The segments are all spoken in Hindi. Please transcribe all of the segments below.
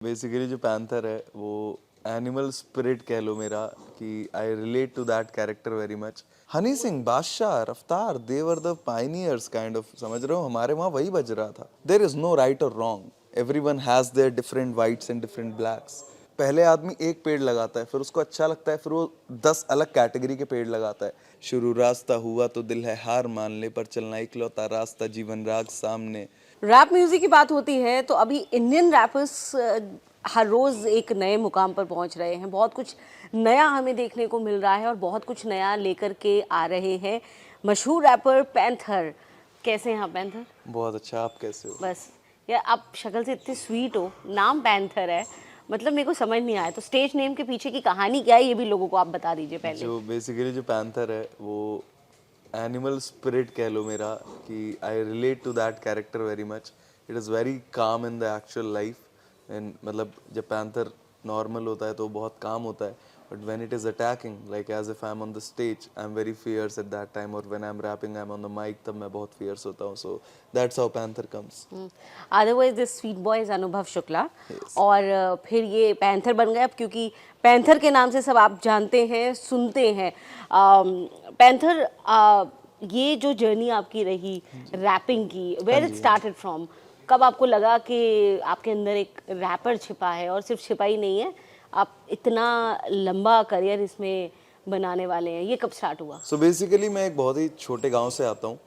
बेसिकली जो पैंथर है वो एनिमल स्पिरिट कह लो मेरा, कि I relate to that character very much. Honey Singh, Badshah, Raftaar, they were the pioneers kind of, समझ रहे हो, हमारे वहाँ वही बज रहा था। There is no right or wrong, everyone has their different whites and different blacks. पहले आदमी एक पेड़ लगाता है, फिर उसको अच्छा लगता है, फिर वो 10 अलग कैटेगरी के पेड़ लगाता है। शुरू रास्ता हुआ तो दिल है हार मान ले, पर चलना इकलौता रास्ता जीवन राग सामने। रैप म्यूजिक की बात होती है तो अभी इंडियन रैपर्स हर रोज एक नए मुकाम पर पहुंच रहे हैं। बहुत कुछ नया हमें देखने को मिल रहा है और बहुत कुछ नया लेकर के आ रहे हैं। मशहूर रैपर पैंथर, कैसे हैं आप पैंथर? बहुत अच्छा, आप कैसे हो? बस यार, आप शक्ल से इतने स्वीट हो, नाम पैंथर है, मतलब मेरे को समझ नहीं आया। तो स्टेज नेम के पीछे की कहानी क्या है, ये भी लोगों को आप बता दीजिए पहले। जो बेसिकली जो पैंथर है वो एनिमल स्पिरिट कह लो मेरा, कि I relate to that character very much. It is very calm in the actual life. And मतलब जब पैंथर नॉर्मल होता है तो बहुत काम होता है, but when it is attacking, like as if I am on the stage, I am very fierce at that time, और when I am rapping I am on the mic, तब मैं बहुत फियर्स होता हूँ। So that's how Panther comes. Otherwise this sweet boy is Anubhav Shukla. और फिर ये पैंथर बन गए अब, क्योंकि पैंथर के नाम से सब आप जानते हैं, सुनते हैं। पैंथर, ये जो जर्नी आपकी रही रैपिंग की, वेयर इट स्टार्टेड फ्रॉम, कब आपको लगा कि आपके अंदर एक रैपर छिपा है, और सिर्फ छिपा ही नहीं है, आप इतना लंबा करियर इसमें बनाने वाले हैं, ये कब स्टार्ट हुआ? सो बेसिकली मैं एक बहुत ही छोटे गांव से आता हूँ,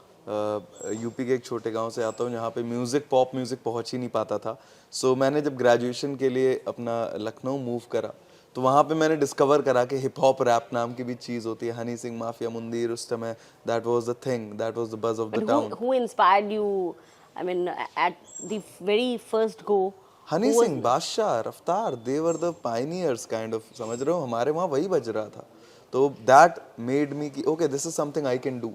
यूपी के एक छोटे गांव से आता हूँ, जहाँ पे म्यूज़िक, पॉप म्यूज़िक पहुँच ही नहीं पाता था। सो मैंने जब ग्रेजुएशन के लिए अपना लखनऊ मूव करा, तो वहाँ पे मैंने डिस्कवर करा कि हिप हॉप रैप नाम की भी चीज़ होती है। हनी सिंह, माफिया, मुंदीर, उस समय that was the thing, that was the buzz of the town. Who inspired you? I mean, at the very first go, Honey who was? Singh, Badshah, Raftaar, they were the pioneers kind of, समझ रहे हो, हमारे वहाँ वही बज रहा था। तो दैट मेड मी कि okay, this is something I can do.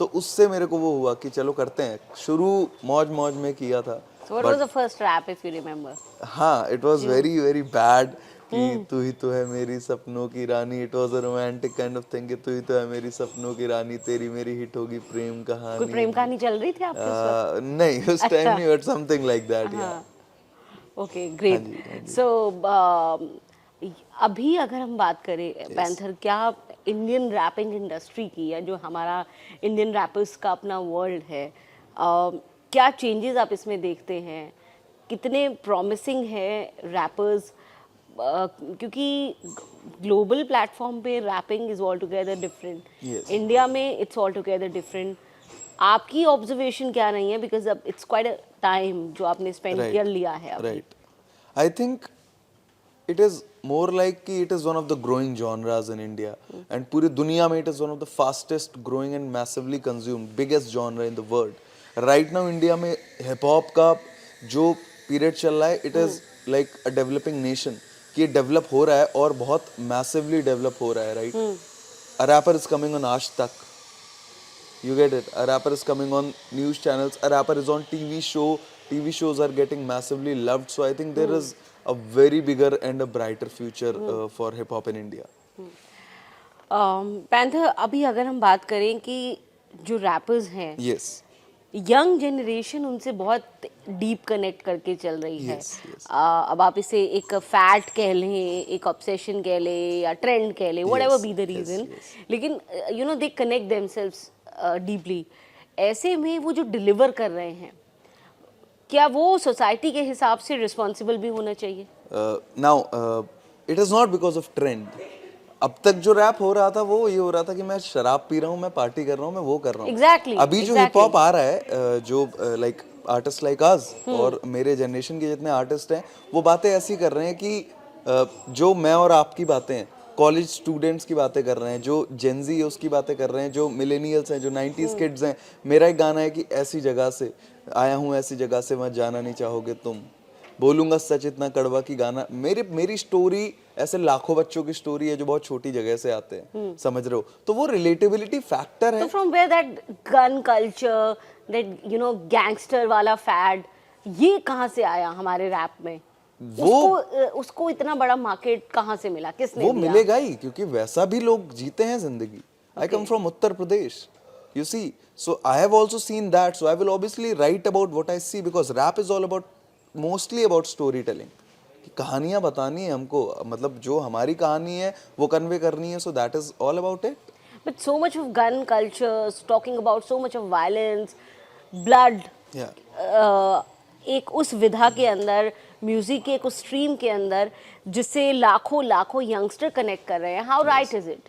तो उससे मेरे को वो हुआ कि चलो करते हैं। शुरू मौज मौज में किया था। So what was the first rap, if you remember? हाँ, it was very very bad, कि तू ही तो है मेरी सपनों की रानी। It was a romantic kind of thing, कि तू ही तो है मेरी सपनों की रानी, तेरी मेरी हिट होगी प्रेम कोई कहानी। प्रेम कहानी चल रही थी आपके उस वक्त? नहीं, उस टाइम नहीं, बट समथिंग लाइक दैट। या ओके, ग्रेट। सो अभी अगर हम बात करें पैंथर, क्या इंडियन रैपिंग इंडस्ट्री की, या जो हमारा इंडियन रैपर्स का अपना वर्ल्ड है, क्या चेंजेस आप इसमें देखते हैं? कितने प्रॉमिसिंग है रैपर्स? क्योंकि ग्लोबल प्लेटफॉर्म पे rapping is all together different, Yes. India में इट्स ऑल टुगेदर डिफरेंट। आपकी ऑब्जर्वेशन क्या रही है, बिकॉज अब इट्स क्वाइट अ टाइम जो आपने स्पेंड कर लिया है अभी। Right, I think it is more like कि it is one of the growing genres in India, and पूरी दुनिया में it is one of the fastest growing and massively consumed biggest genre in the world. Right now India में हिप हॉप का जो पीरियड चल रहा है, it is like a developing nation, कि ये डेवलप हो रहा है और बहुत मैसिवली डेवलप हो रहा है। Right, a rapper is coming on आज तक, you get it, a rapper is coming on news channels, a rapper is on TV shows are getting massively loved. So I think there is a very bigger and a brighter future for hip hop in India. Panther, अभी अगर हम बात करें कि जो रैपर्स हैं, Yes. यंग जनरेशन उनसे बहुत डीप कनेक्ट करके चल रही है। Yes, yes. अब आप इसे एक फैट कह लें, एक ऑब्सेशन कह लें, या ट्रेंड कह लें, व्हाटएवर बी द रीजन, लेकिन you know they connect themselves deeply. ऐसे में वो जो डिलीवर कर रहे हैं, क्या वो सोसाइटी के हिसाब से रिस्पॉन्सिबल भी होना चाहिए? Now, it is not because of trend. अब तक जो रैप हो रहा था वो ये हो रहा था कि मैं शराब पी रहा हूँ, मैं पार्टी कर रहा हूँ, मैं वो कर रहा हूँ। Exactly, अभी जो हिप हॉप आ रहा है, जो लाइक आर्टिस्ट लाइक अस और मेरे जनरेशन के जितने आर्टिस्ट हैं, वो बातें ऐसी कर रहे हैं कि जो मैं और आपकी बातें हैं, कॉलेज स्टूडेंट्स की बातें कर रहे हैं, जो जेनजी है उसकी बातें कर रहे हैं, जो मिलेनियल्स हैं, जो 90s किड्स हैं। मेरा एक गाना है कि ऐसी जगह से आया हूँ, ऐसी जगह से मैं जाना नहीं चाहोगे तुम, बोलूंगा सच इतना कड़वा की गाना। मेरी स्टोरी ऐसे लाखों बच्चों की स्टोरी है जो बहुत छोटी जगह से आते हैं, समझ रहे हो, तो वो रिलेटेबिलिटी फैक्टर है। तो from where that gun culture, that you know gangster वाला फैड, ये कहाँ से आया हमारे रैप में? उसको इतना बड़ा मार्केट कहाँ से मिला, किसने वो दिया? मिलेगा ही, क्योंकि वैसा भी लोग जीते हैं जिंदगी। I come from Uttar Pradesh, you see, so I have also seen that, so I will obviously write about what I see, because rap is all about, mostly about storytelling. कि कहानियां बतानी है हमको, मतलब जो हमारी कहानी है वो कन्वे करनी है, so that is all about it. But so much of gun cultures, talking about so much of violence, blood, Yeah. एक उस विधा के अंदर, म्यूजिक के एक उस स्ट्रीम के अंदर जिससे लाखों लाखों यंगस्टर कनेक्ट कर रहे हैं. How right is it?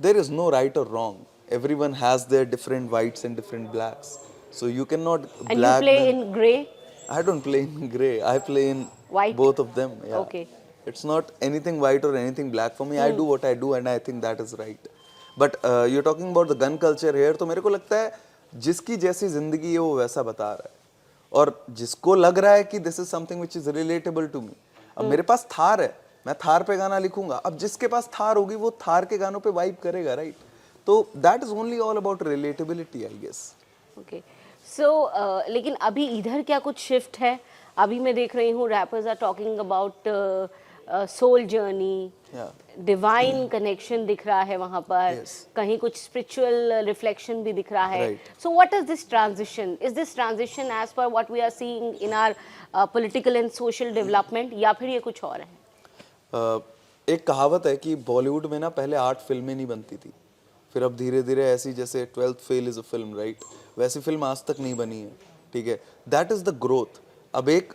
There is no right or wrong. Everyone has their different whites and different blacks. So you cannot And you black play them. in grey? I don't play in grey. I play in White? both of them. Yeah. Okay. It's not anything white or anything black for me. I do what I do and I think that is right. But you're talking about the gun culture here. तो मेरे को लगता है जिसकी जैसी जिंदगी है वो वैसा बता रहा है, और जिसको लग रहा है कि this is something which is relatable to me. अब मेरे पास थार है, मैं थार पे गाना लिखूंगा. अब जिसके पास थार होगी वो थार के गानों पे वाइब करेगा, राइट? तो that is only all about relatability, I guess. Okay. So लेकिन अभी इधर क्या कुछ शिफ्ट है? अभी मैं देख रही हूँ rappers are talking about soul journey, divine connection दिख रहा है वहाँ पर. Yes. कहीं कुछ स्पिरिचुअल रिफ्लेक्शन भी दिख रहा है. Right. So what is this transition? Is this transition as per what we are seeing in our political and social development, या फिर ये कुछ और है? एक कहावत है कि बॉलीवुड में ना पहले 8 फिल्में नहीं बनती थी, फिर अब धीरे धीरे ऐसी, जैसे 12th fail is a film, right? वैसी फिल्म आज तक नहीं बनी है, ठीक है? That is the growth. अब एक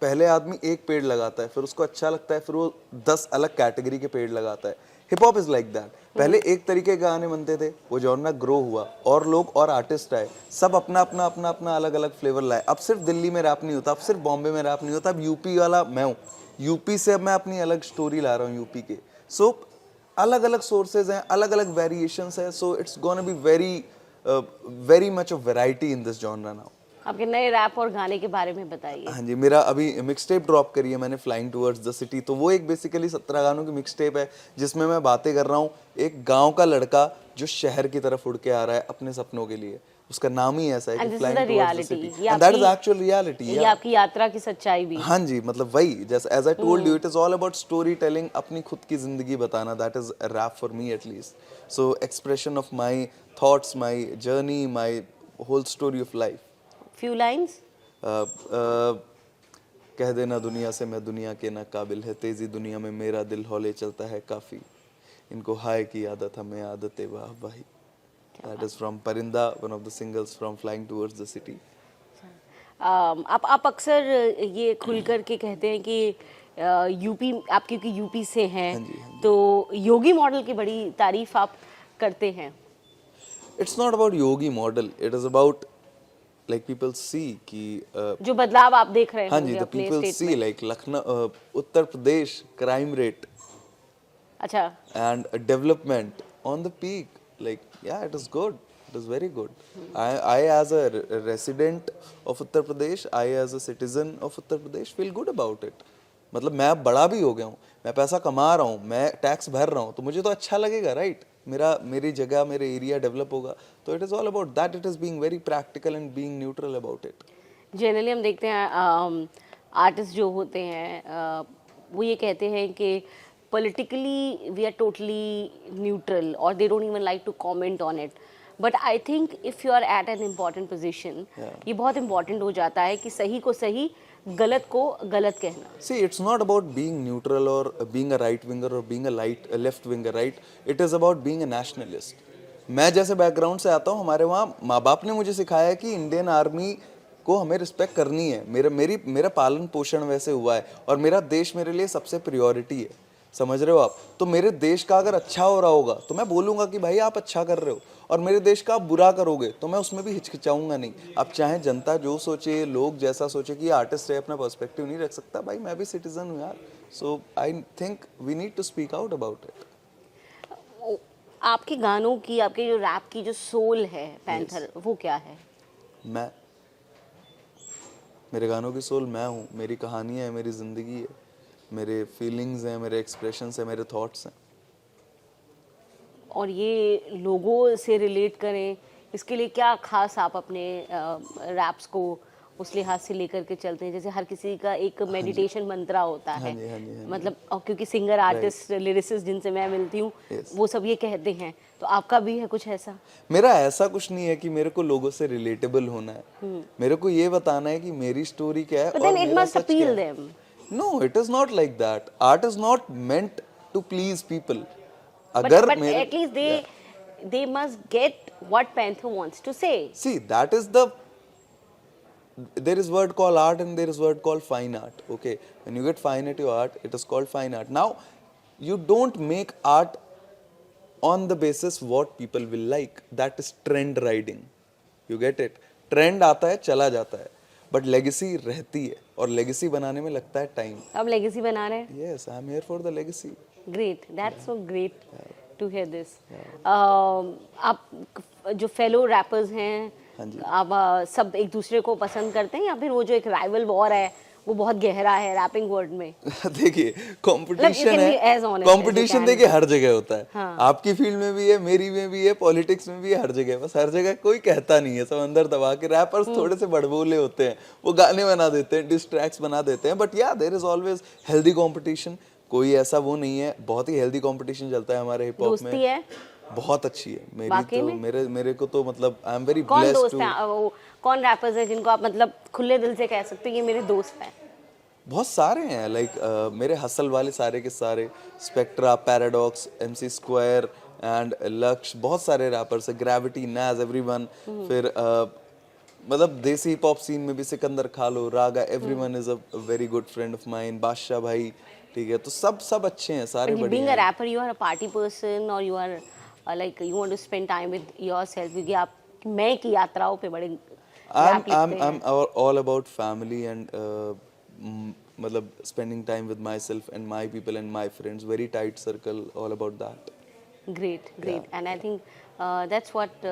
पहले आदमी एक पेड़ लगाता है, फिर उसको अच्छा लगता है, फिर वो 10 अलग कैटेगरी के पेड़ लगाता है. Hip hop is like that. पहले एक तरीके के गाने बनते थे, वो जॉनरा ग्रो हुआ और लोग और आर्टिस्ट आए, सब अपना अपना अपना अपना अलग अलग फ्लेवर लाए. अब सिर्फ दिल्ली में रैप नहीं होता, अब सिर्फ बॉम्बे में रैप नहीं होता, अब यूपी वाला मैं हूँ, यूपी से अब मैं अपनी अलग स्टोरी ला रहा हूँ यूपी के. सो अलग अलग सोर्सेज हैं, अलग अलग वेरिएशंस हैं, so it's gonna be very much of variety in this genre now. आपके नए रैप और गाने के बारे में बताइए. हाँ जी, मेरा अभी मिक्स टेप ड्रॉप करी है मैंने, फ्लाइंग टूवर्ड्स द सिटी. तो वो एक बेसिकली 17 गानों की मिक्स टेप है जिसमें मैं बातें कर रहा हूँ एक गांव का लड़का जो शहर की तरफ उड़ के आ रहा है अपने सपनों के लिए. उसका नाम ही ऐसा है कि flying towards the city, and that is actual reality. ये आपकी यात्रा की सच्चाई भी. हाँ जी, मतलब वही, जैसे as I told you, it is all about story telling, अपनी खुद की जिंदगी बताना. That is rap for me at least. So expression of my thoughts, my journey, my whole story of life. Few lines. कह देना दुनिया से मैं दुनिया के ना काबिल है, तेजी दुनिया में मेरा दिल हौले चलता है काफी, इनको हाय की आदत हमें आदत वाह वाही. That is from Parinda, one of the singles from Flying Towards the City. आप अक्सर ये खुल कर के कहते हैं कि यूपी, आप क्योंकि यूपी से हैं, हाँ जी, हाँ जी. तो योगी मॉडल की बड़ी तारीफ आप करते हैं. It's not about yogi model. It is about like people see कि जो बदलाव आप देख रहे हाँ होंगे जी, the अपने people स्टेट see में. like Lucknow, Uttar Pradesh crime rate अच्छा. and development on the peak. Like yeah, it is good. It is very good. I as a resident of Uttar Pradesh, I as a citizen of Uttar Pradesh feel good about it. मतलब मैं अब बड़ा भी हो गया हूँ, मैं पैसा कमा रहा हूँ, मैं टैक्स भर रहा हूँ, तो मुझे तो अच्छा लगेगा, राइट? मेरी जगह, मेरे एरिया डेवलप होगा. तो it is all about that. It is being very practical and being neutral about it. Generally हम देखते हैं आर्टिस्ट जो होते हैं वो ये कहते हैं कि politically we are totally neutral or they don't even like to comment on it, but I think if you are at an important position, ये बहुत important हो जाता है कि सही को सही, गलत को गलत कहना. See, it's not about being neutral or being a right winger or being a left winger, right? It is about being a nationalist. मैं जैसे बैकग्राउंड से आता हूँ, हमारे वहाँ माँ बाप ने मुझे सिखाया कि इंडियन आर्मी को हमें रिस्पेक्ट करनी है. मेरा पालन पोषण वैसे हुआ है और मेरा देश मेरे लिए सबसे प्रायोरिटी है. समझ रहे हो आप? तो मेरे देश का अगर अच्छा हो रहा होगा तो मैं बोलूंगा कि भाई आप अच्छा कर रहे हो, और मेरे देश का आप बुरा करोगे तो मैं उसमें भी हिचकिचाऊंगा नहीं. अब चाहे जनता जो सोचे, लोग जैसा सोचे कि ये आर्टिस्ट है, अपना पर्सपेक्टिव नहीं रख सकता, भाई मैं भी सिटीजन हूँ यार. So I think we need to speak out about it. आपके गानों की, आपके जो रैप की जो सोल है पैंथर, वो क्या है? मैं, मेरे गानों की सोल मैं हूँ. मेरी कहानियाँ है, मेरी जिंदगी है, मेरे फीलिंग्स हैं, मेरे एक्सप्रेशंस हैं, मेरे थॉट्स हैं. और ये लोगों से रिलेट करें, इसके लिए क्या खास आप अपने रैप्स को उस लिहाज से लेकर के चलते हैं? जैसे हर किसी का एक मेडिटेशन मंत्रा होता है, मतलब, और क्योंकि सिंगर, आर्टिस्ट, लिरिसिस्ट जिनसे मैं मिलती हूँ, वो सब ये कहते हैं, तो आपका भी है कुछ ऐसा? मेरा ऐसा कुछ नहीं है कि मेरे को लोगों से रिलेटेबल होना है. मेरे को ये बताना है कि मेरी स्टोरी क्या है और मेरा सच क्या है. No, it is not like that. Art is not meant to please people. अगर but मेरे at least they must get what Panther wants to say. see, that is the there is word called art and there is word called fine art. Okay, when you get fine at your art, it is called fine art. Now, you don't make art on the basis what people will like. That is trend riding. You get it? Trend आता है चला जाता है, बट लेगेसी रहती है और लेगेसी बनाने में लगता है टाइम. अब लेगेसी बना रहे हैं. Yes, I am here for the legacy. Great, that's so great to hear this. आप जो फेलो रैपर्स हैं, आप सब एक दूसरे को पसंद करते हैं या फिर वो जो एक राइवल वॉर है वो बहुत गहरा है रैपिंग वर्ल्ड में? देखिए, कंपटीशन can be है. as honest as you competition can. देखिए हर जगह होता है. हाँ. आपकी फील्ड में भी है, मेरी में भी है, पॉलिटिक्स में भी है, हर जगह. बस हर जगह कोई कहता नहीं है, सब अंदर दबा के. रैपर्स थोड़े से बड़बोले होते हैं, वो गाने बना देते हैं, डिस ट्रैक्स बना देते हैं. But yeah there is always healthy competition. कोई ऐसा वो नहीं है. बहुत ही हेल्दी कंपटीशन चलता है हमारे हिप हॉप में. दोस्ती है बहुत अच्छी है मेरी. वाकई तो में? मेरे को तो मतलब आई एम वेरी कौन ब्लेस्ड दोस्त टू. है वो? कौन रैपर्स है जिनको आप मतलब खुले दिल से कह सकते हो ये मेरे दोस्त हैं? बहुत सारे हैं. लाइक मेरे हसल वाले सारे के सारे, spectra, paradox, MC square and लक्ष्य, बहुत सारे रैपर्स है. ग्रेविटी, नाज, एवरीवन. फिर मतलब देसी हिप हॉप सीन में भी Sikander Kahlon, Raga, everyone is a very good friend of mine. Badshah भाई, ठीक है. तो सब अच्छे हैं, सारे Being बढ़िया a हैं. rapper, you are a party person or you are like you want to spend time with yourself क्योंकि आप मैं की यात्राओं पे बड़े rap लिखते हैं. I'm all about family and मतलब spending time with myself and my people and my friends. Very tight circle, all about that. Great, and I think that's what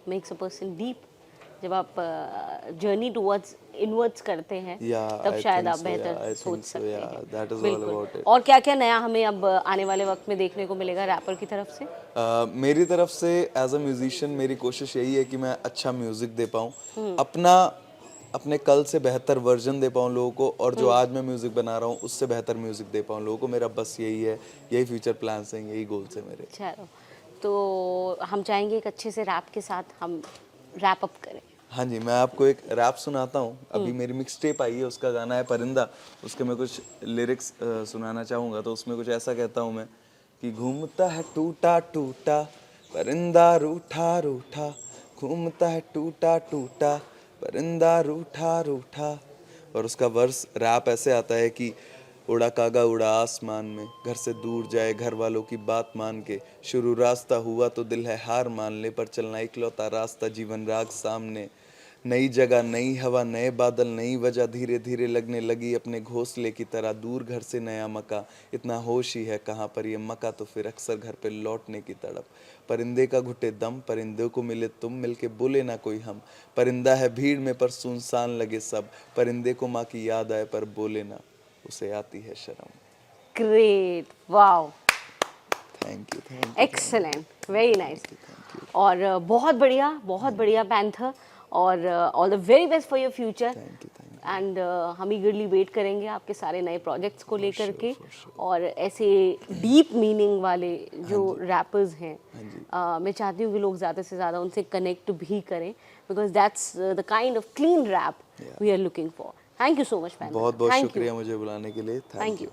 makes a person deep. जब आप जर्नी टुवर्ड्स इनवर्ड्स करते हैं तब शायद आप बेहतर सोच सकते हैं. That is all about it. और क्या क्या नया हमें अब आने वाले वक्त में देखने को मिलेगा रैपर की तरफ से? मेरी तरफ से एज अ म्यूजिशियन मेरी कोशिश यही है कि मैं अच्छा म्यूजिक दे पाऊँ, अपने कल से बेहतर वर्जन दे पाऊँ लोगों को, और जो आज मैं म्यूजिक बना रहा हूँ उससे बेहतर म्यूजिक दे पाऊँ लोगों को. मेरा बस यही है, यही फ्यूचर प्लान्स हैं, यही गोल्स है मेरे. चलो, तो हम चाहेंगे एक अच्छे से रैप के साथ हम रैप अप करें. हाँ जी, मैं आपको एक रैप सुनाता हूँ. अभी मेरी मिक्स टेप आई है, उसका गाना है परिंदा. उसके मैं कुछ लिरिक्स सुनाना चाहूँगा. तो उसमें कुछ ऐसा कहता हूँ मैं कि घूमता है टूटा टूटा परिंदा रूठा रूठा, घूमता है टूटा टूटा परिंदा रूठा रूठा. और उसका वर्स रैप ऐसे आता है कि उड़ा कागा उड़ा आसमान में, घर से दूर जाए घर वालों की बात मान के, शुरू रास्ता हुआ तो दिल है हार मान ले, पर चलना इकलौता रास्ता जीवन राग सामने. नई जगह, नई हवा, नए बादल, नई वजह, धीरे धीरे लगने लगी अपने घोंसले की तरह. दूर घर से नया मका, इतना होश ही है कहाँ पर ये मका, तो फिर अक्सर घर पे लौटने की तड़प. परिंदे का घुटे दम, परिंदे को मिले तुम, मिलके बोले ना कोई हम. परिंदा है भीड़ में पर सुनसान लगे सब, परिंदे को माँ की याद आए पर बोले ना, उसे आती है शर्म. Great, wow, thank you. Excellent, very nice. और बहुत बढ़िया पैंथर, और all the very best for your future. And हम ईगरली वेट करेंगे आपके सारे नए प्रोजेक्ट्स को लेकर के. और ऐसे डीप मीनिंग वाले जो रैपर्स हैं, मैं चाहती हूँ कि लोग ज़्यादा से ज़्यादा उनसे कनेक्ट भी करें, because that's the kind of clean rap we are looking for. Thank you so much Panther. बहुत बहुत शुक्रिया मुझे बुलाने के लिए. Thank you.